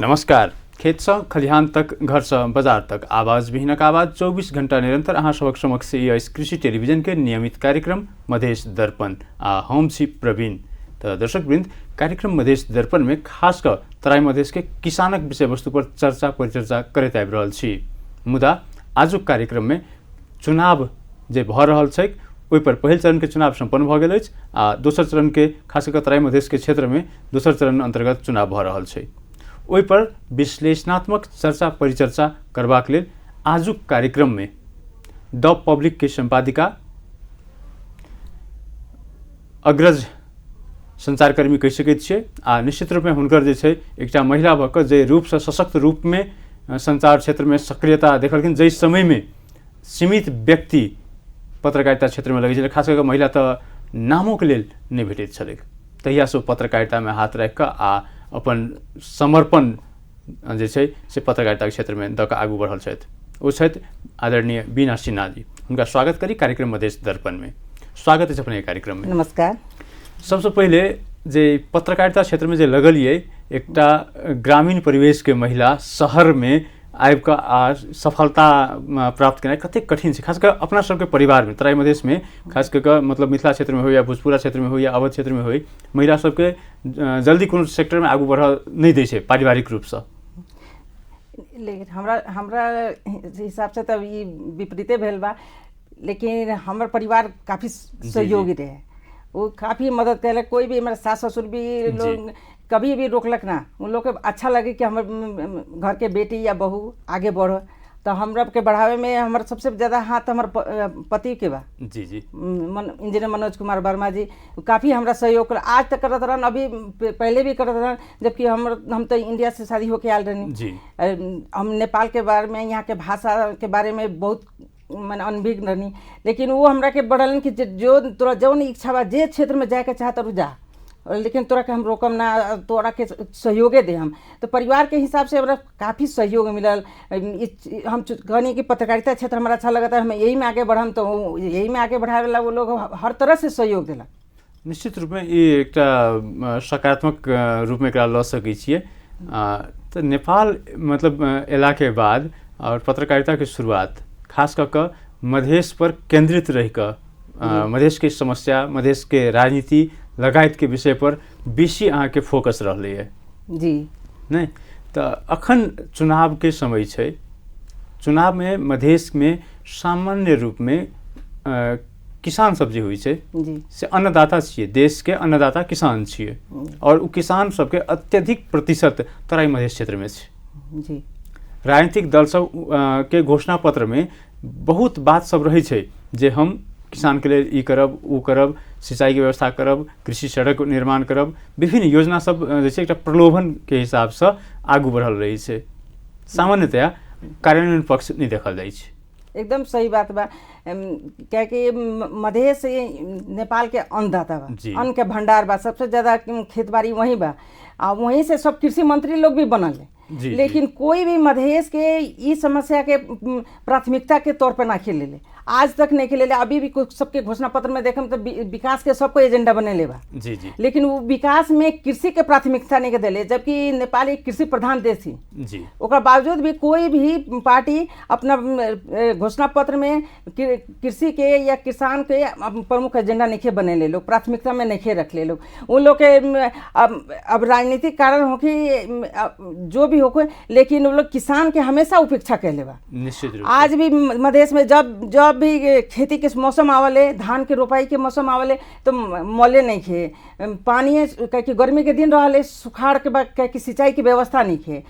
नमस्कार। खेत से खलिहान तक, घर से बाजार तक, आवाज विहीनक आवाज 24 घंटा निरंतर अहाँ सबक समक्ष यस कृषि टेलिभिजन के नियमित कार्यक्रम मधेश दर्पण आ हम छी प्रवीण। तो दर्शक वृंद, कार्यक्रम मधेश दर्पण में खास कर तराई मधेश के किसानक विषय वस्तु पर चर्चा परिचर्चा करैत आबि रहल छी। मुदा आजुक कार्यक्रम में चुनाव जे भ रहल छै ओहि पर पहिल चरण के चुनाव संपन्न भ गेल अछि आ दोसर चरण के खास कर तराई मधेश के क्षेत्र में दोसर चरण अंतर्गत चुनाव भ रहल छै। ओहि पर विश्लेषणात्मक चर्चा परिचर्चा करबाक लेल आजुक कार्यक्रम में द पब्लिक के संपादिका अग्रज संचारकर्मी कहि सकैत छियै आ निश्चित रूप में हुनकर जे छै एकटा महिला भऽ कऽ जे रूप से सशक्त रूप में संचार क्षेत्र में सक्रियता देखलखिन, जै समय में सीमित व्यक्ति पत्रकारिता क्षेत्र में लगै छलै, खास करके महिला तऽ नामों के लेल नहि भेटैत छलै। तहिया से पत्रकारिता में हाथ राखि कऽ आ अपन समर्पण जे छै से पत्रकारिता के क्षेत्र में दऽ कऽ आगू बढ़ल छथि। ओ छथि आदरणीय बीना सिन्हा जी। हुनका स्वागत करी कार्यक्रम मधेश दर्पण में। स्वागत अछि अपने कार्यक्रम में। नमस्कार। सबसे पहले जे पत्रकारिता क्षेत्र में जे लगलिए एकटा ग्रामीण परिवेश के महिला शहर में आबि कऽ आ सफलता प्राप्त करना कतेक कठिन छै, खास कर अपना सबके परिवार में तराई मधेश में, खास कर मतलब मिथिला क्षेत्र में हो या भोजपुरा क्षेत्र में हो या अवध क्षेत्र में हो, महिला सबके जल्दी कोनो सेक्टर में आगू बढ़ नहीं दै छै पारिवारिक रूप से। लेकिन हमरा हिसाब से तब ये विपरीते भेल बा, लेकिन हमार परिवार काफ़ी सहयोगी रहे, वो काफ़ी मदद करे। कोई भी हमारे सास ससुर भी लोग कभी भी रोकलक ना, उन लोग के अच्छा लगे कि हमारे घर के बेटी या बहू आगे बढ़ो, तो हमरा के बढ़ावे में हमारे सबसे ज़्यादा हाथ हमारे पति के बा। जी जी। इंजीनियर मनोज कुमार वर्मा जी काफ़ी हमरा सहयोग कर आज तक करत रहन, अभी पहले भी करत रहन, जबकि हम तो इंडिया से शादी होके आयल रहनी जी। हम नेपाल के बारे में, यहाँ के भाषा के बारे में बहुत मैंने अनभिज्ञ रहनी, लेकिन वो हमरा के बढ़लन कि जो तोरा जौन इच्छा बा, जे क्षेत्र में जाए के चाहत रह जा, लेकिन तोरा के हम रोकम ना, तोरा के सहयोगे दे हम। तो परिवार के हिसाब से हमरा काफ़ी सहयोग मिलल। हम कहनी कि पत्रकारिता क्षेत्र हमारा अच्छा लगा था, हम यही में आगे बढ़म, तो यही में आगे बढ़ावे ला वो लोग हर तरह से सहयोग दिला। निश्चित रूप में ये एक सकारात्मक रूप में एकरा लऽ सकै छियै। तो नेपाल मतलब एला के बाद और पत्रकारिता के शुरुआत खास कर मधेश पर केंद्रित रह कर मधेश के समस्या, मधेश के राजनीति लगायत के विषय पर बेसी अहाँ के फोकस रहले है जी। नहीं तो अखन चुनाव के समय छै, चुनाव में मधेश में सामान्य रूप में किसान सब जे होइ छै से अन्नदाता छियै, देश के अन्नदाता किसान छियै, और उ किसान सबके अत्यधिक प्रतिशत तराई मधेश क्षेत्र में छै जी। राजनीतिक दल सब के घोषणा पत्र में बहुत बात सब रहे छै जे हम किसान के लिए ई करब, उ करब, सिंचाई की व्यवस्था करब, कृषि सड़क निर्माण करब, विभिन्न योजना सब जैसे एक प्रलोभन के हिसाब से आगू बढ़ल रही है। सामान्यतया कार्यान्वयन पक्ष नहीं देखल जाए। एकदम सही बात बा, क्या कि मधेश नेपाल के अन्नदाता बा, अन्न के भंडार बा, सबसे ज़्यादा खेतबाड़ी वहीं बा, और वहीं से सब कृषि मंत्री लोग भी बनल है। लेकिन कोई भी मधेश के इस समस्या के प्राथमिकता के तौर पर ना खेले ले, आज तक नहीं खेले ले। अभी भी कुछ सबके घोषणा पत्र में देखम तो विकास के सबको एजेंडा बने ले बा जी जी। लेकिन वो विकास में कृषि के प्राथमिकता नहीं के दिले, जबकि नेपाल एक कृषि प्रधान देश थी जी। ओकर बावजूद भी कोई भी पार्टी अपना घोषणा पत्र में कृषि के या किसान के प्रमुख एजेंडा नहीं बने ले लोग, प्राथमिकता में नहीं रख ले लोग। उन लोग के अब राजनीतिक कारण हो कि जो भी हो, लेकिन वो लोग किसान के हमेशा उपेक्षा कर ले बा। निश्चित रूप आज भी मधेश में जब भी खेती के मौसम आवले, धान के रोपाई के मौसम आवले, तो मोले नहीं खे पानी, कह गर्मी के दिन रहा, सुखाड़ के बाद कह सिंचाई की व्यवस्था नहीं खे,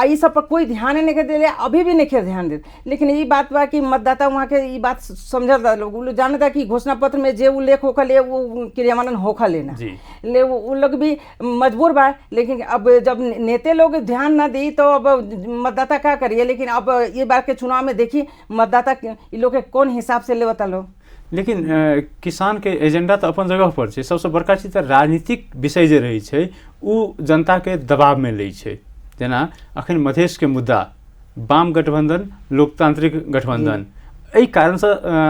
ई सब पर कोई ध्यान नहीं दे, अभी भी नहीं ध्यान दे। लेकिन ये बात बा कि मतदाता वहाँ के ये बात समझता, लोग जानता कि घोषणा पत्र में जे उल्लेख होखल वो क्रियान्वयन होखल लेना ले, वो लोग भी मजबूर बा। लेकिन अब जब नेते लोग ध्यान ना दी तो अब मतदाता क्या करिए। लेकिन अब ये बार के चुनाव में देखिए मतदाता ये लोग के कौन हिसाब से लेवता लोग। लेकिन किसान के एजेंडा तो अपन जगह पर छै, सबसे बड़का चीज तो राजनीतिक विषय जे रही छै उ जनता के दबाव में लै छै। जेना अखन मधेश के मुद्दा वाम गठबंधन, लोकतांत्रिक गठबंधन, एहि कारण से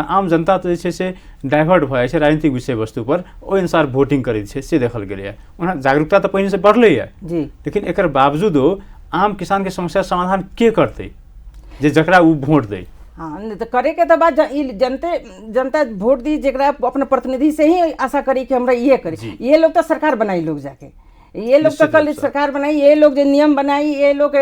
आम जनता तो जे से डाइवर्ट भ जाए राजनीतिक विषय वस्तु पर, ओहि अनुसार वोटिंग करे से देखल गेलै है। ओना जागरूकता तो पहिने से बढ़ले है जी, लेकिन एकर बावजूदो आम किसान के समस्या समाधान के करते जे जकरा उ वोट दे? हाँ, नहीं तो करे के तो बात जनता वोट दी जरा अपने प्रतिनिधि से ही आशा करी कि हमरा ये करी। ये लोग तो सरकार बनाई, लोग जाके ये लोग तो कल सरकार बनाई, ये लोग जो नियम बनाई, ये लोग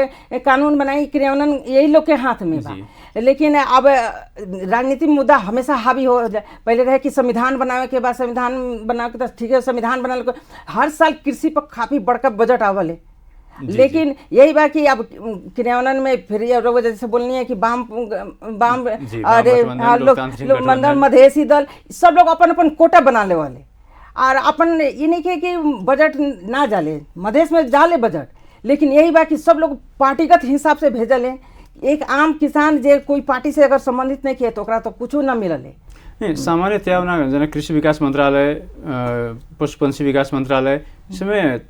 कानून बनाई, क्रियान्वयन यही लोग के हाथ में बा। लेकिन अब राजनीतिक मुद्दा हमेशा हावी हो जाए। पहले रहे कि संविधान बनावे के बाद संविधान बना के तो ठीक है, संविधान बना लो, हर साल कृषि पर काफी बड़का बजट आवल है। लेकिन यही बात कि अब क्रियान्वयन में फिर ये लोग जैसे बोलनी है कि वाम अरे लोकमंडल मधेसी दल सब लोग अपन अपन कोटा बना ले वाले, और अपन ये नहीं के कि बजट ना जाले, मधेश में जाले बजट, लेकिन यही बात कि सब लोग पार्टीगत हिसाब से भेजल है। एक आम किसान जे कोई पार्टी से अगर संबंधित नहीं किए तो ओकरा तो कुछ ना मिलल है। नहीं, सामान्यतया ना जना कृषि विकास मंत्रालय, पशुपंछी विकास मंत्रालय, इसमें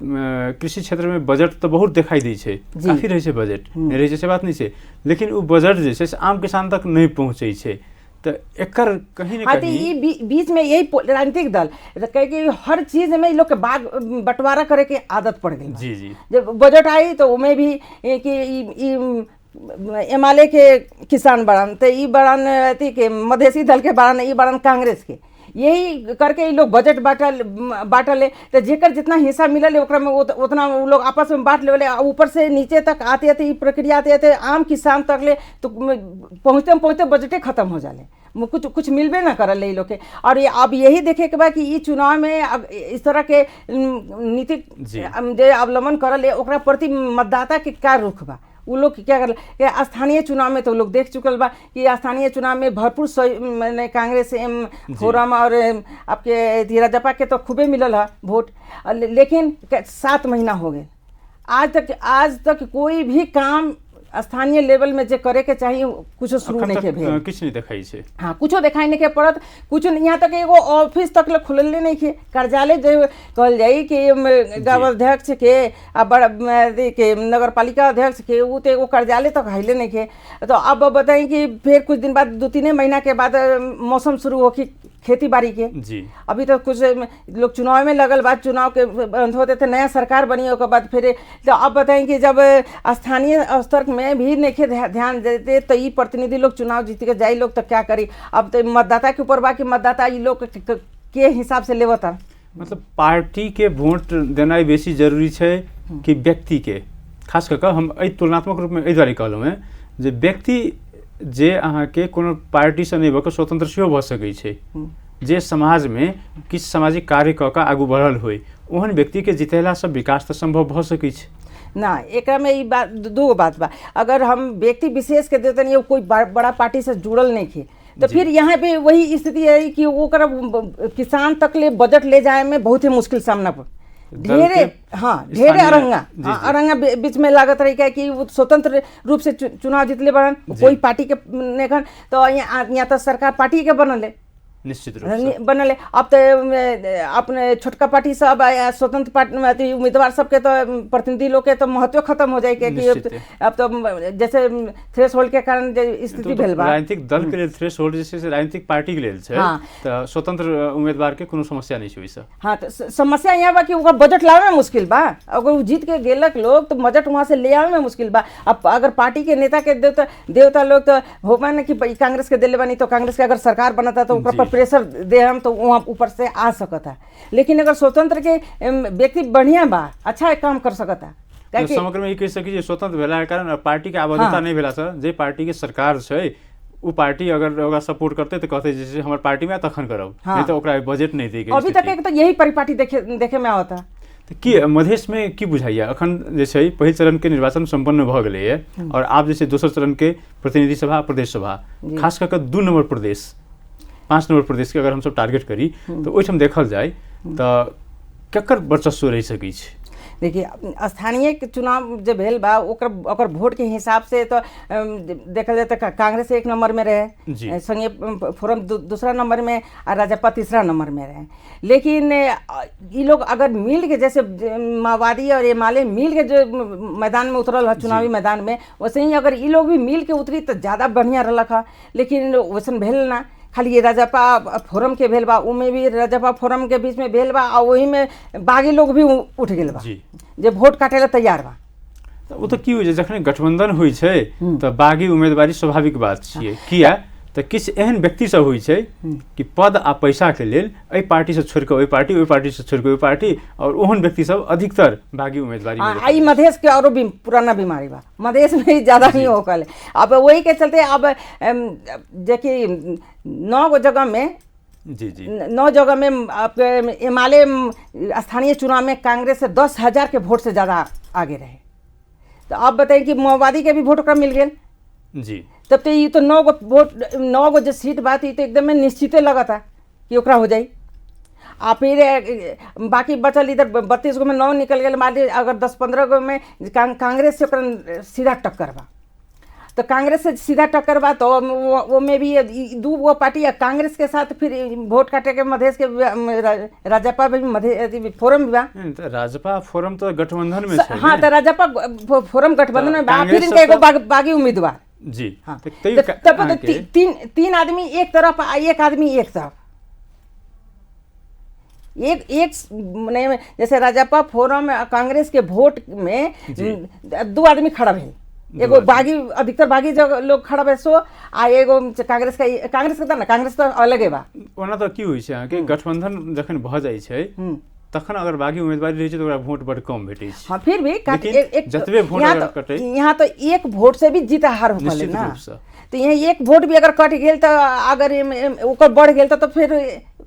कृषि क्षेत्र में बजट तो बहुत दिखाई दी है, काफी रहे बजट नहीं रहे से बात नहीं है, लेकिन वो बजट जैसे आम किसान तक नहीं पहुँचे है। तो एकर कहीं ना कहीं बीच में यही राजनीतिक दल कहे कि हर चीज में लोग के बाग बंटवारा करे के आदत पड़ गई। जी जी, जब बजट आई तो उमें भी कि एमएलए के किसान बढ़ान तो ई बढ़ान अथी के मधेसी दल के बढ़ान, ई बढ़ान कांग्रेस के, यही करके लोग बजट बांटल तो जेकर जितना हिस्सा मिलल ओकरा में उतना वो लोग आपस में बांट ले। ऊपर से नीचे तक आते आते प्रक्रिया आते आते आम किसान तक ले तो पहुँचते बजटे खत्म हो जाले, कुछ मिलबे ना करल ये लोग के। और ये अब यही देखे के बा कि ये चुनाव में अब इस तरह के नीति जो अवलंबन करल ओकरा प्रति मतदाता के क्या रुख बा, वो लोग क्या कर। स्थानीय चुनाव में तो लोग देख चुकल बा कि स्थानीय चुनाव में भरपूर मैंने कांग्रेस फोरम और आपके राजपा के तो खूबे मिलल है वोट, लेकिन 7 महीना हो गए आज तक कोई भी काम स्थानीय लेवल में जे करे के चाहिए कुछ शुरू नहीं के भेल, कुछ नहीं दिखाई छे। हाँ, कुछ दिखाई नहीं के पड़त, कुछ यहाँ तक एगो ऑफिस तक ले खुलले नहीं के। कार्यालय जो कहल जाई कि गाँव अध्यक्ष के आ बड़ा के नगर पालिका अध्यक्ष के वो तो एगो कार्यालय तक हाइले नहीं के। तो अब बताई कि फिर कुछ दिन बाद 2-3 महीना के बाद मौसम शुरू हो कि खेती बाड़ी के जी। अभी तो कुछ लोग चुनाव में लगल, बाद चुनाव के बंद होते थे, नया सरकार बनी उसके बाद फिर तो अब बताएं कि जब स्थानीय स्तर में भी नहीं ध्यान देते तो ये प्रतिनिधि लोग चुनाव जीत के जाए लोग तो क्या करी। अब तो मतदाता के ऊपर बाकी मतदाता ये लोग के हिसाब से लेवता, मतलब पार्टी के वोट देना बेसी जरूरी है कि व्यक्ति के, खास करके हम तुलनात्मक रूप में एहि दुआरे कहलहुँ हैं जे व्यक्ति जे अहाँ के कोनो पार्टी से नहीं भऽ स्वतंत्र सेहो भऽ सकै छै, जे समाज में किछु सामाजिक कार्य कऽ कऽ आगू बढ़ल होय, ओहन व्यक्ति के जितेला से विकास तो संभव भऽ सकै छै ना। एक में ये बात दो बात बा, अगर हम व्यक्ति विशेष के देते नहीं कोई बड़ा पार्टी से जुड़ल नहीं थे तो फिर यहाँ पे वही स्थिति है कि वो किसान तक ले बजट ले जाए में बहुत ही मुश्किल सामना पर ढेरे अरंगा बीच में लागत रही कि वो स्वतंत्र रूप से चुनाव जीतले बनन, कोई पार्टी के नहीं तो यहाँ तो सरकार पार्टी के बनल है, निश्चित रूप से बनल है। अब तो अपने छोटका पार्टी सब स्वतंत्र पार्टी उम्मीदवार सबके तो प्रतिनिधि लोग के तो महत्व खत्म हो जाए कि अब तो जैसे थ्रेश होल्ड के कारण स्थिति भेल बा। राजनीतिक दल के लिए थ्रेश होल्ड जैसे राजनीतिक पार्टी के लिए तो स्वतंत्र उम्मीदवार के कोनो समस्या नहीं हुई सर। हाँ, तो समस्या यहाँ बा कि बजट लावे में मुश्किल बा, अगर जीत के गेलक लोग तो बजट वहाँ से ले आवे में मुश्किल बा। अब अगर पार्टी के नेता के देवता लोग तो हो पाए ना कि कांग्रेस के दिले बनी तो कांग्रेस के अगर सरकार बनता तो प्रेशर दे हम तो वहाँ ऊपर से आ सकता है, लेकिन अगर स्वतंत्र के व्यक्ति बढ़िया बा अच्छा काम कर सकता है। समग्र में कह सकी स्वतंत्र भेला के कारण पार्टी के आबद्धता नहीं भेला सर, जे पार्टी के सरकार है वो पार्टी अगर सपोर्ट करते तो कहते जैसे हमारे पार्टी में तखन करब, नहीं तो ओकरा बजट नहीं देगी। अभी तक तो यही परिपाटी देखे में आवता। तो कि मधेश में की बुझाइए अखन जैसे पहिल चरण के निर्वाचन संपन्न भ गए है और आप जैसे दोसर चरण के प्रतिनिधि सभा प्रदेश सभा खास करके 2 नंबर प्रदेश 5 नंबर प्रदेश के अगर हम सब टारगेट करी तो ओहिठाम देखल जाए तो केकर वर्चस्व रह सकै छै। देखिए स्थानीय चुनाव जो भेल बा ओकर वोट के हिसाब से तो देखल जाए तो कांग्रेस 1 नंबर में रहे, संघीय फोरम दूसरा नंबर में और राजपा तीसरा नंबर में रहे। लेकिन ये लोग अगर मिल के जैसे माओवादी और एमएलए मिल के जो मैदान में उतरल है चुनावी मैदान में, वैसे ही अगर ये लोग भी मिल के उतरी तो ज़्यादा बढ़िया रहलक है, लेकिन वैसन भेल ना। खाली ये राजपा फोरम के भेल बा, उमें भी राजपा फोरम के बीच में भेल बा और वही में बागी लोग भी उठ गए बा जे वोट काटे ला तैयार बा। तऽ ओ तऽ की होइ छै जखन गठबंधन होइ छै तऽ बागी उम्मीदवारी स्वाभाविक बात छियै। किया तऽ किछु एहन व्यक्ति सब होइ छै कि पद आ पैसा के लेल एहि पार्टी से छोड़ि कऽ ओहि पार्टी से छोड़ि कऽ ओहि पार्टी, और ओहन व्यक्ति सब अधिकतर बागी उम्मीदवारी में आई मधेश के औरो भी पुराना बीमारी बा, मधेश में ही ज्यादा ही हो कल। अब वही के चलते अब देखिए 9 जगह में जी 9 जगह में आपके एमाले स्थानीय चुनाव में कांग्रेस से 10,000 के वोट से ज़्यादा आगे रहे। तो आप बताइए कि माओवादी के भी वोट ओकरा मिल गए जी। तब तो ये तो 9 गो वोट 9 गो जो सीट बात, ये तो एकदम में निश्चित लगा था कि ओकरा हो जाई। आ फिर बाकी बचल इधर 32 गो में 9 निकल गए, मान लीजिए अगर 10-15 गो में कांग्रेस से ओकरा सीधा टक्कर बा, तो कांग्रेस से सीधा टक्कर बा तो वो में भी 2 गो पार्टी है कांग्रेस के साथ फिर वोट काटे के मधेश के राजपा भी मधेश फोरम भी बा। राजपा फोरम तो गठबंधन में है। हाँ, तो राजपा फोरम गठबंधन में बा, फिर इनका एगो बागी उम्मीदवार जी। हाँ, तब तीन आदमी एक तरफ, एक आदमी एक तरफ, एक नहीं, जैसे राजपा फोरम कांग्रेस के वोट में 2 आदमी खड़ा है, एगो बागी अधिकतर बागी जगह लोग खड़ा है सो, आ एगो कांग्रेस का ना, कांग्रेस तो अलगे बा। ओना तो की होइ छै अहाँके गठबंधन जखन भ जाइ छै तखन अगर बागी उम्मीदवारी रहै छै तो ओकरा वोट बड़ कम भेटै छै। हाँ, फिर भी जतबे वोट अगर कटे, यहाँ तो एक वोट से भी जीत हार हो गल ना। तो यहाँ एक वोट भी अगर कट गेल तो अगर ओकर बढ़ गेल तो फिर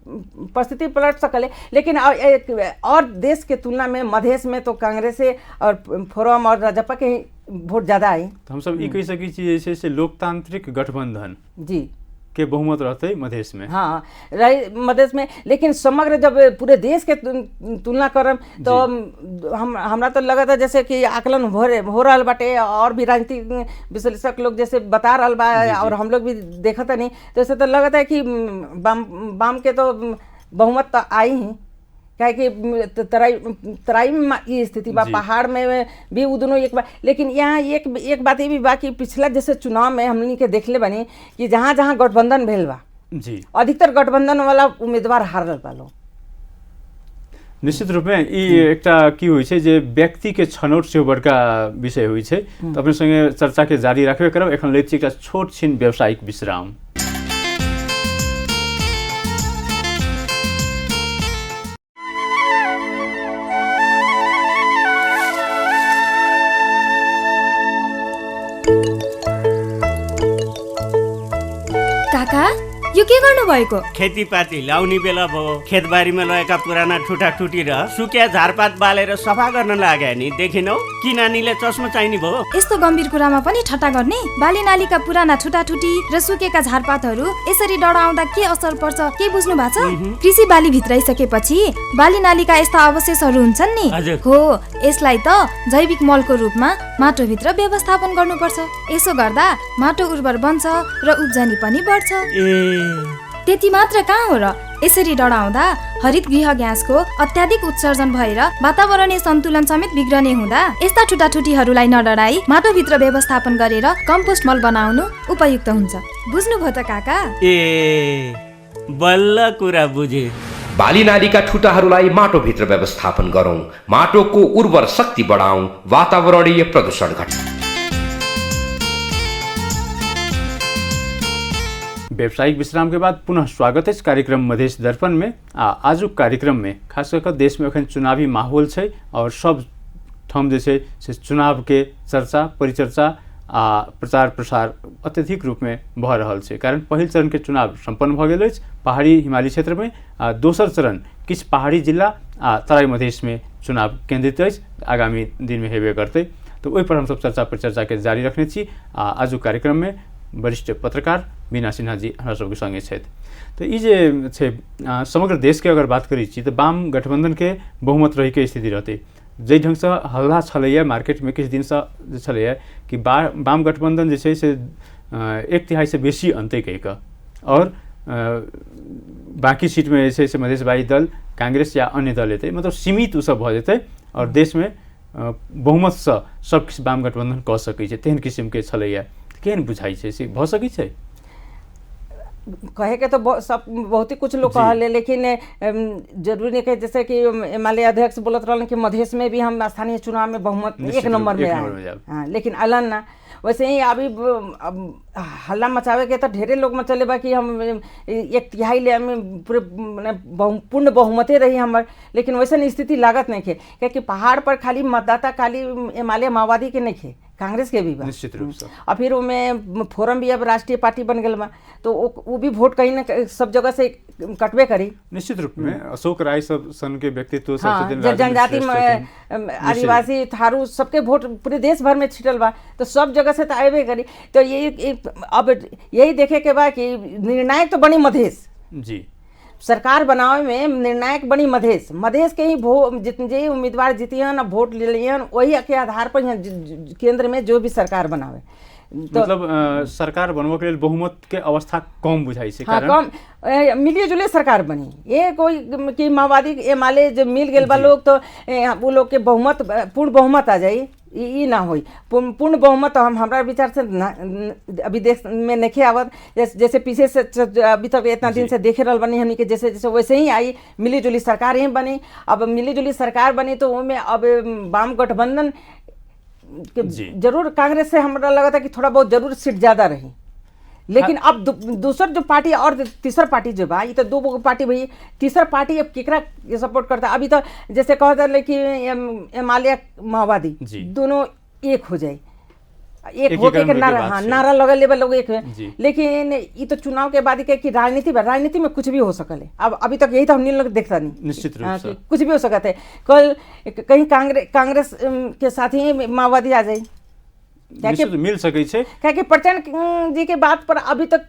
परिस्थिति पलट सकले। लेकिन और देश के तुलना में मधेश में तो कांग्रेस और फोरम और राजपा के वोट ज्यादा आई। तो हम सब ई कह सकै छी जे से लोकतांत्रिक गठबंधन जी के बहुमत रहते मधेश में। हाँ, मधेश में। लेकिन समग्र जब पूरे देश के तुलना करम तो हमरा तो लगा था जैसे कि आकलन हो रहा बाटे, और भी राजनीतिक विश्लेषक लोग जैसे बता रहा बा, और हम लोग भी देखा था नहीं, तो ऐसे तो लगा था कि बाम के तो बहुमत तो आई ही, क्या कि तराई में ये स्थिति बा, पहाड़ में भी वो दोनों एक बार। लेकिन यहाँ एक बात ये भी बा कि पिछला जैसे चुनाव में हमने के देखले बनी कि जहाँ जहाँ गठबंधन भेल बा जी, अधिकतर गठबंधन वाला उम्मीदवार हारल बा लोग। निश्चित रूप में ई एकटा की होइ छै जे व्यक्ति के छनौट से बड़का विषय होइ छै। तो अपने संगे चर्चा के जारी रखबे करब। एखन लैत छी एकटा छोट छिन व्यावसायिक विश्राम। काका यो के गर्नु भएको? खेतीपाती लाउने बेला भयो, खेतबारीमा लगेका पुराना ठुटा ठुटी र सुकिया झारपात बालेर सफा गर्न लाग्यो नि, देखिनौ कि नानीले चस्मा चाहिने भयो? यस्तो गम्भीर कुरामा पनि ठट्टा गर्ने? बाली नालीका पुराना ठुटा ठुटी र सुकेका झारपातहरू यसरी डढाउँदा के असर पर्छ के बुझ्नु भएको छ? कृषि बाली भित्राइसकेपछि बाली नालीका यस्ता अवशेषहरू हुन्छन् नि, हो यसलाई त जैविक मलको रूपमा माटोभित्र व्यवस्थापन गर्नुपर्छ। यसो गर्दा माटो उर्वर बन्छ र उब्जनी पनि बढ्छ। त्यति मात्र कहाँ हो र, यसरी डढाउँदा हरित गृह ग्यासको अत्याधिक उत्सर्जन भएर वातावरणीय सन्तुलन समेत बिग्रने हुँदा यस्ता ठुटाठुटीहरूलाई नडराई माटोभित्र व्यवस्थापन गरेर कम्पोस्ट मल बनाउनु उपयुक्त हुन्छ। बुझ्नुभयो त काका? बल्ल कुरा बुझे। बाली नालीका ठुटाहरूलाई माटोभित्र व्यवस्थापन गरौँ, माटोको उर्वर शक्ति बढाउँ, वातावरणीय प्रदूषण घटाउँ। व्यावसायिक विश्राम के बाद पुनः स्वागत है कार्यक्रम मधेश दर्पण में। आज कार्यक्रम में खास कर देश में अखन चुनावी माहौल है और सब ठाम जे छै से चुनाव के चर्चा परिचर्चा प्रचार प्रसार अत्यधिक रूप में भऽ रहल छै। कारण पहिल चरण के चुनाव संपन्न भऽ गेल अछि पहाड़ी हिमालय क्षेत्र में, दोसर चरण किछु पहाड़ी जिला तराई मधेश में चुनाव केंद्रित अछि, आगामी दिन में हेबे करते। तो ओहि पर हम सब चर्चा परिचर्चा के जारी रखने छी। आज कार्यक्रम में वरिष्ठ पत्रकार मीना सिन्हा जी हमरा सबके संगे छथि। तो ई जे छै समग्र देश के अगर बात करै छी तो वाम गठबंधन के बहुमत रही के स्थिति रहते। जै ढंग से हल्ला छलैया मार्केट में किछु दिन से जे छलैया कि वाम गठबंधन जे छै से 1/3 से बेसी अंते कहि कऽ, और बाकी सीट में जे छै से मधेशवादी दल कांग्रेस या अन्य दल एतै, मतलब सीमित उ सब भऽ जेतै और देश में बहुमत से सब किछु वाम गठबंधन कऽ सकै छै। तेहन किसिम के छलैया, केहन बुझाइ छै से भऽ सकै छै? कहे के तो सब बहुत ही कुछ लोग कहले, लेकिन जरूरी नहीं कि जैसे कि एमएलए अध्यक्ष बोलत रहलन कि मधेश में भी हम स्थानीय चुनाव में बहुमत 1 नंबर में आए। हाँ, लेकिन अलन ना। वैसे ही अभी हल्ला मचावे के तो ढेरे लोग मचले बा कि हम 1/3 ले में पूरे पूर्ण बहुमते रही हमार, लेकिन वैसे स्थिति लागत नहीं खे, क्योंकि पहाड़ पर खाली मतदाता खाली एमएलए माओवादी के नहीं खे, कांग्रेस के भी बा निश्चित रूप से। और फिर उनमें फोरम भी अब राष्ट्रीय पार्टी बन गल बा, तो वो भी वोट कहीं ना सब जगह से कटबे करी। निश्चित रूप में अशोक राय सब सन के व्यक्तित्व हाँ, जनजाति आदिवासी थारू सबके वोट पूरे देश भर में छिटल बा, तो सब जगह से तो आएबे करी। तो अब यही देखे के बा कि निर्णायक तो बनी मधेश जी, सरकार बनावे में निर्णायक बनी मधेश। मधेश के ही जे उम्मीदवार जीतियन और वोट ले लियन, वही के आधार पर केंद्र में जो भी सरकार बनावे तो मतलब सरकार बनबे के लेल बहुमत के अवस्था कम बुझाई से। हाँ, कम मिलिए जुलिए सरकार बनी। ये कोई कि माओवादी एमएलए जो मिल गए बा लोग, तो वो लोग के बहुमत पूर्ण बहुमत आ जाई, ये ना होई। पूर्ण बहुमत तो हमारा विचार से अभी देश में नहीं आवत। जैसे पीछे से अभी तक इतना दिन से देखे रहल बनी हमनी के, जैसे जैसे वैसे ही आई मिली जुली सरकार ही बनी। अब मिली जुली सरकार बनी तो उनमें अब वाम गठबंधन जरूर कांग्रेस से हमरा लगा था कि थोड़ा बहुत जरूर सीट ज्यादा रही, लेकिन अब दूसर जो पार्टी और तीसरा पार्टी जो बा, ये तो 2 पार्टी भाई, तीसरा पार्टी अब केकरा सपोर्ट करता। अभी तो जैसे कहते कि एमएलए माओवादी दोनों एक हो जाए, एक होके के नारा लगा ले लोग एक है। लेकिन ये तो चुनाव के बाद कि राजनीति में कुछ भी हो सकल। अब अभी तक यही तो हम लोग देखता नहीं, निश्चित रूप से कुछ भी हो सकता है। कल कहीं कांग्रेस के साथ ही माओवादी आ जाए, मिल सके छे। क्या प्रचंड जी के बात पर अभी तक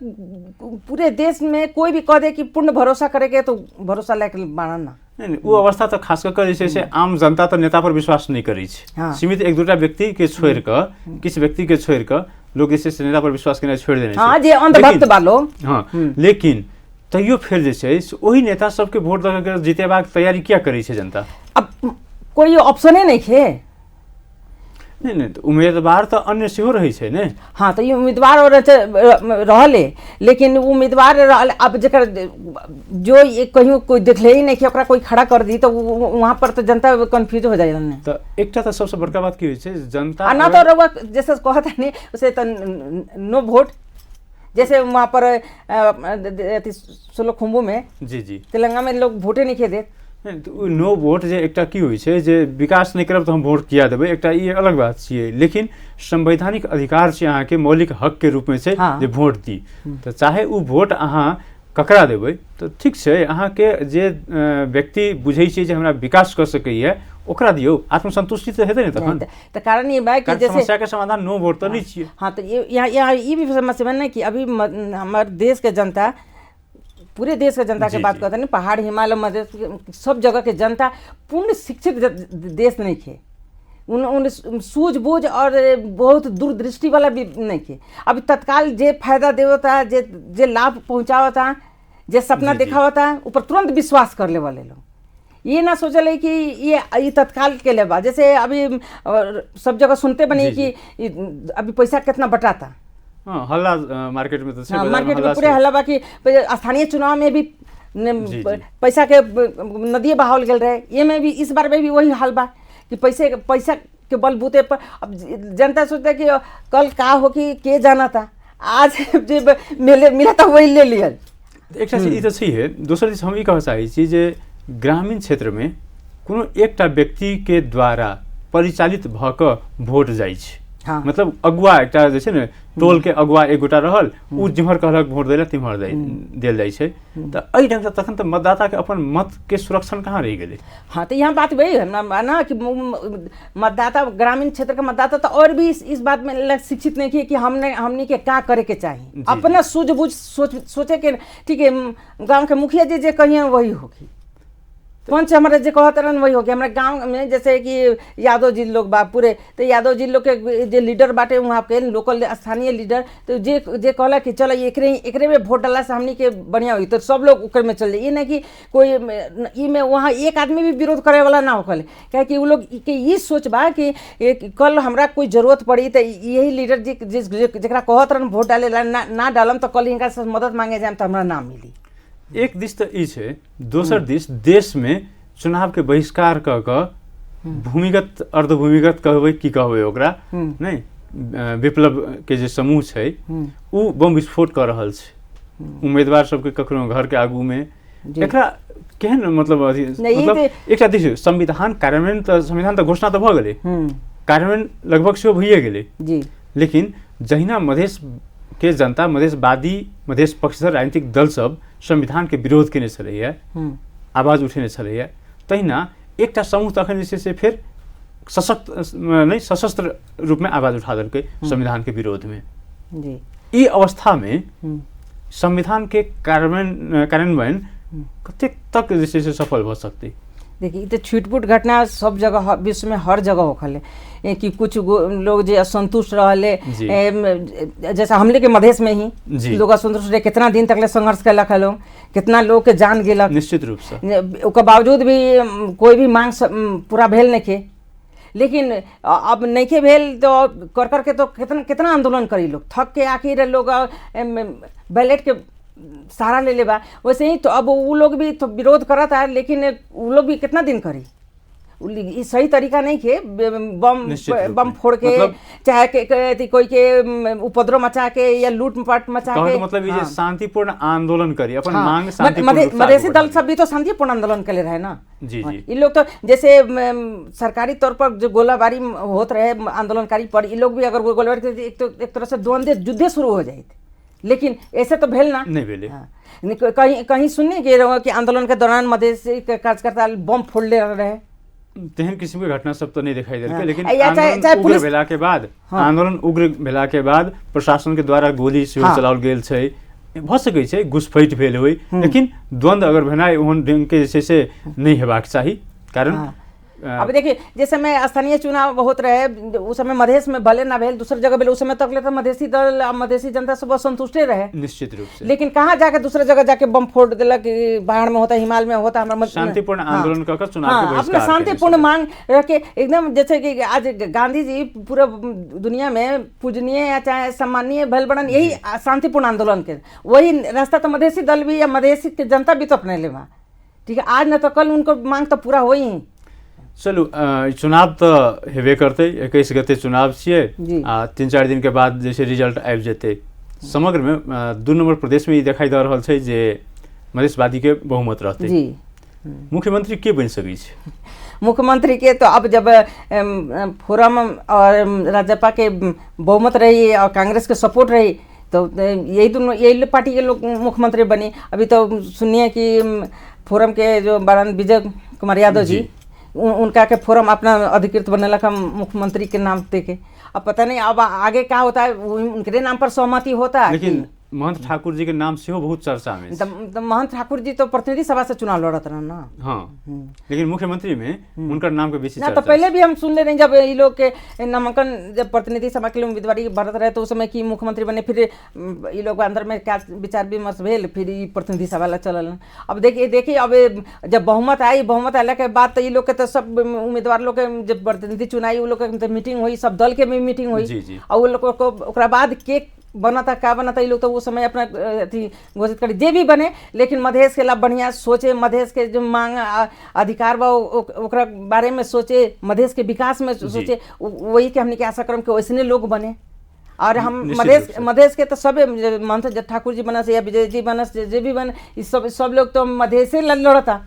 पूरे देश में कोई भी कह दे कि पूर्ण भरोसा करेंगे तो भरोसा लायक मानना नहीं, वो अवस्था तो खास कर जैसे आम जनता तो नेता पर विश्वास नहीं करे छे। हाँ। सीमित 1-2 व्यक्ति के छोड़ कर, किसी व्यक्ति के छोड़ कर लोग जैसे नेता पर विश्वास करना छोड़ देने। हाँ, जे अंधभक्त बा लोग। हाँ, लेकिन तैयो फिर जैसे वही नेता सबके वोट दे जीतेबाक तैयारी क्या करे छे जनता। अब कोई ऑप्शने नहीं खे। नहीं तो उम्मीदवार तो अन्य सेहो रही है ने। हाँ, तो ये उम्मीदवार और रहले, लेकिन उम्मीदवार रहले अब जकर जो ये कहीं कोई देखले ही नहीं कि ओकरा कोई खड़ा कर दी, तो वहाँ पर तो जनता कंफ्यूज हो जाए। तो एकटा तो सबसे बड़का बात की होय छे जनता ना तो रउआ जैसे कहता नहीं उसे तो नो वोट, जैसे वहाँ पर सोलखुम्बू में जी तेलंगाना में लोग वोटे नहीं खे देते। नो वोट जे एकटा की होय छै जे विकास नहीं करब तो हम वोट किया देबै, एकटा ये अलग बात छियै। लेकिन संवैधानिक अधिकार छै, अहाँ के मौलिक हक के रूप में छै जे वोट दी। तो चाहे वो वोट अहाँ ककरा देबै तो ठीक छै, अहाँ के जे व्यक्ति बुझै छै जे हमरा विकास कर सकैए ओकरा दियौ, आत्मसंतुष्टि तो हेतै ने तखन। तो कारण ये बा कि जैसे समस्या के समाधान नो वोट तो नहीं छियै। हाँ, तो यहाँ ये भी समस्या है कि अभी हमारे देश के जनता, पूरे देश के जनता के बात करते हैं, पहाड़ हिमालय मध्य सब जगह के जनता पूर्ण शिक्षित देश नहीं थे। उन सूझबूझ और बहुत दूरदृष्टि वाला भी नहीं थे। अभी तत्काल जे फायदा देवता, जे लाभ पहुँचावता, जे सपना दिखावता, ऊपर तुरंत विश्वास कर ले वाले लोग। ये ना सोचले कि ये तत्काल के लिए बा। जैसे अभी सब जगह सुनते बनी कि अभी पैसा कितना बटाता। हाँ, हल्ला मार्केट में तो हाँ, मार्केट में पूरे हल्ला बाकी स्थानीय चुनाव में भी पैसा के नदी बहावल गल रहे। ये में भी इस बार में भी वही हाल बा कि पैसा के बलबूते पर अब जनता सोचता कि कल का हो कि के जाना था, आज जब मिला था वही ले लिया। एक चीज तो सही है। दूसरा चीज हम ये कह चाहे छी जे ग्रामीण क्षेत्र में कोनो एकटा व्यक्ति के द्वारा परिचालित भ क वोट जाइ छै। हाँ। मतलब अगुआ एकटा जे छै ने टोल के अगुआ एक गोटा रहल, उ जिम्हर कहलक वोट दैला तिम्हर देल जाइ छै। तो एहि ढंग से तखन तो मतदाता के अपन मत के सुरक्षण कहाँ रह गेलै। हाँ, तो यहाँ बात वही है ना कि मतदाता ग्रामीण क्षेत्र का मतदाता तो और भी इस बात में शिक्षित नहीं किए कि हमने के क्या करे के चाहिए। अपना सूझबूझ सोचे के ठीक है, गाँव के मुखिया जी जे कहिए वही होगी। पंच हमारे जो कहते रहन वही हो गया। हमारे गांव में जैसे कि यादव जी लोग बा पूरे, तो यादव जी लोग के जो लीडर बाटे वहाँ के लोकल स्थानीय लीडर, तो जे कहला कि चलो एकरे में वोट डाला से हमनी के बढ़िया हुई, तो सब लोग ओकर में चल जाए। ये नहीं कि कोई ई में वहाँ एक आदमी भी विरोध करे वाला ना होकल, क्या कि वो लोग के ये सोच बा कि कल हमरा कोई जरूरत पड़ी तो यही लीडर जी जरा कहत रहन वोट डाले ना डालम तो कल इनका से मदद मांगे जाए तो हमरा ना मिली। एक दिस तो ई है, दोसर दिस देश में चुनाव के बहिष्कार क भूमिगत अर्धभूमिगत कहबै की कहबै ओकरा नहीं, विप्लव के जे समूह है उ बम विस्फोट कर रहल छै उम्मीदवार सबके ककरो घर के आगू में। एकरा केहन मतलब एक देखियो संविधान कार्यान्वयन तो संविधान तो घोषणा तो भ गेलै, कार्यान्वयन लगभग सेहो भइए गेलै, लेकिन जहिना मधेश के जनता मधेशवादी मधेश पक्षधर राजनीतिक दल सब संविधान के विरोध केने छलैया, आवाज उठेने छलैया, तहिना एकटा समूह तखन जे छै से फेर सशस्त्र रूप में आवाज उठा देलकै संविधान के विरोध में। ई अवस्था में संविधान के कार्यान्वयन कतेक तक जे छै से सफल भ सकतै? देखिए तो छूटपुट घटना सब जगह विश्व में हर जगह होखले कि कुछ लोग जो असंतुष्ट रहले, जैसा हमले के मधेश में ही लोग असंतुष्ट रहे, कितना दिन तक ले संघर्ष कैलक है लोग, कितना लोग के जान गेलक, निश्चित रूप से उसके बावजूद भी कोई भी मांग पूरा भेल नहीं के। लेकिन अब नहीं के भेल तो कर करके तो कितना आंदोलन करी लोग, थक के आखिर लोग बैलेट के सहारा ले लेबा। वैसे ही तो अब वो लोग भी तो विरोध करत है, लेकिन वो लोग भी कितना दिन करी, ये सही तरीका नहीं के बम फोड़ के मतलब, चाहे कोई के उपद्रव मचा के या लूटपाट मचा के, मतलब ये शांतिपूर्ण आंदोलन करी अपन मांग शांतिपूर्ण। मधेसी दल सब भी तो शांतिपूर्ण आंदोलन के लिए रहे ना। जी जी, ये लोग तो जैसे सरकारी तौर पर जो गोलाबारी होत रहे आंदोलनकारी पर, ये लोग भी अगर गोलाबारी एक तरह से द्वंद्व युद्ध शुरू हो जाए, लेकिन ऐसे तो भेल ना, नहीं भेले। कहीं सुनने के कि आंदोलन के दौरान मधेसी कार्यकर्ता बम फोड़ले रहे, तेहन किस्म के घटना सब तो नहीं दिखाई देलकै, लेकिन आंदोलन उग्र भेला के बाद आंदोलन उग्र भेला के बाद प्रशासन के द्वारा गोली सेहो चलाओल गेल छै, भ सकै छै घुसपैठ भेल होय, लेकिन द्वंद्व अगर भेनाइ ओहन ढंग के जे छै से नहीं हेबाक चाही। कारण अब देखिए जिस समय स्थानीय चुनाव होते रहे उस समय मधेश में भले ना भेल, दूसरी जगह भेल, उस समय तक तो मधेसी दल मधेसी जनता सब संतुष्टे रहे निश्चित रूप से। लेकिन कहाँ जाके दूसरे जगह जाके बम फोड़ दिलक, बाढ़ में होता, हिमालय में होता, शांतिपूर्ण आंदोलन कर चुनाव के अपना शांतिपूर्ण मांग रखे एकदम, जैसे कि आज गांधी जी पूरा दुनिया में पूजनीय या चाहे सम्मानीय भल बड़न, यही शांतिपूर्ण आंदोलन के वही रास्ता तो मधेसी दल भी या मधेसी के जनता भी तो अपने लेवा। ठीक है, आज न तो कल उनको मांग तो पूरा हो ही। चलू चुनाव तो हेबे करते, 21 गते चुनाव छिए, 3-4 दिन के बाद जैसे रिजल्ट आबि जेते। समग्र में 2 नंबर प्रदेश में ये दिखाई दे रहा है जे मधेशवादी के बहुमत रहते। मुख्यमंत्री के बन सकै छै? मुख्यमंत्री के तो अब जब फोरम और राजपा के बहुमत रही और कांग्रेस के सपोर्ट रही तो यही पार्टी के लोग मुख्यमंत्री बनी। अभी तो सुनिए कि फोरम के जो बड़न विजय कुमार यादव जी उनका के फोरम अपना अधिकृत बनेला का मुख्यमंत्री के नाम दे के, अब पता नहीं अब आगे क्या होता है, उनके नाम पर सहमति होता है। लेकिन महंत ठाकुर जी के नाम से हो बहुत चर्चा में। तो महंत ठाकुर जी तो प्रतिनिधि सभा से चुनाव लड़त रहे ना। हाँ, लेकिन मुख्यमंत्री में उनका नाम के बेसी ना तो पहले भी हम सुन ले रहे जब ये लोग के नामांकन जब प्रतिनिधि सभा के लिए उम्मीदवारी भरत रहे तो उस समय की मुख्यमंत्री बने, फिर ये लोग अंदर में क्या विचार विमर्श भेल, फिर ये प्रतिनिधि सभा ला चलल। अब देखिए अब जब बहुमत आई, बहुमत आने के बाद तो ये लोग के तो सब उम्मीदवार लोग के जब प्रतिनिधि चुनाई वो लोग के मीटिंग हुई, सब दल के भी मीटिंग हुई, और वो लोग को बाद के बना था क्या बना था, ये लोग तो वो समय अपना अथी घोषित करी जे भी बने, लेकिन मधेश के लाभ बढ़िया सोचे, मधेश के जो मांग अधिकार बा ओकरा बारे में सोचे, मधेश के विकास में सोचे, वही के हमने के आशा करम के वैसने लोग बने। और हम मधेश के तो सब महंत ठाकुर जी बनस या विजय जी बनस जे भी बने, सब लोग तो मधेशे लड़ता।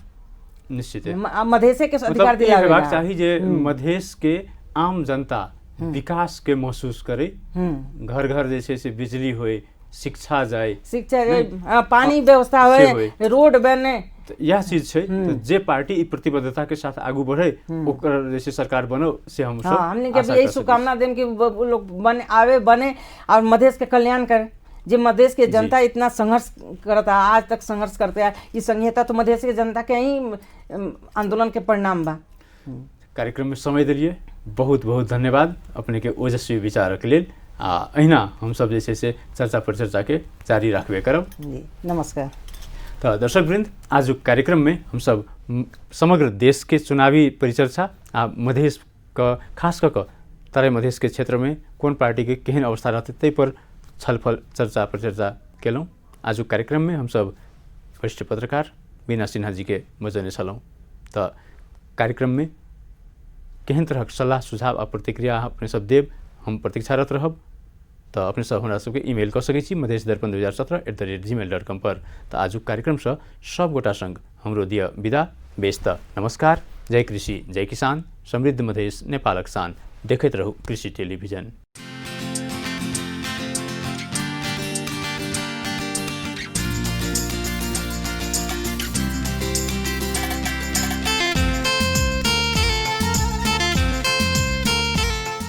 निश्चित है, मधेशे के अधिकार दिला चाहिए जे मधेश के आम जनता विकास के महसूस करे, घर घर जैसे से बिजली होए, शिक्षा जाए, पानी व्यवस्था होए, रोड बने, यह चीज है। तो जे पार्टी ई प्रतिबद्धता के साथ आगू बढ़े ओकर जैसे सरकार बनो से हम सब हमने के यही शुभकामना देम कि वो लोग बने और मधेश के कल्याण करे। जो मधेश के जनता इतना संघर्ष करता, आज तक संघर्ष करते हैं, ये संहिता तो मधेश के जनता के ही आंदोलन के परिणाम बा। कार्यक्रम में समय दिलिए, बहुत बहुत धन्यवाद अपने के ओजस्वी विचार के लिए। अहिना हम सब जैसे से चर्चा परिचर्चा के जारी रखबे करब। जी नमस्कार। तो दर्शकवृन्द, आज कार्यक्रम में हम सब समग्र देश के चुनावी परिचर्चा मधेश का खास कर तराई मधेश के क्षेत्र में कौन पार्टी के केहन अवस्था रहते तै पर छलफल चर्चा परिचर्चा केलौं। आज कार्यक्रम में हम सब वरिष्ठ पत्रकार बीना सिन्हा जी के मजने छलौं। तो कार्यक्रम में केहन तरह सलाह सुझाव आ प्रतिक्रिया अपने सब देव, हम प्रतीक्षारत रहब। तो अपने सब हमरा सबके ईमेल कर सकै छी मधेश-दर्पण2017@gmail.com पर। तो आज कार्यक्रम से सब गोटा संग हमरो दिया विदा। बेस त नमस्कार। जय कृषि जय किसान, समृद्ध मधेश नेपालक शान। देखैत रहू कृषि टेलिभिजन।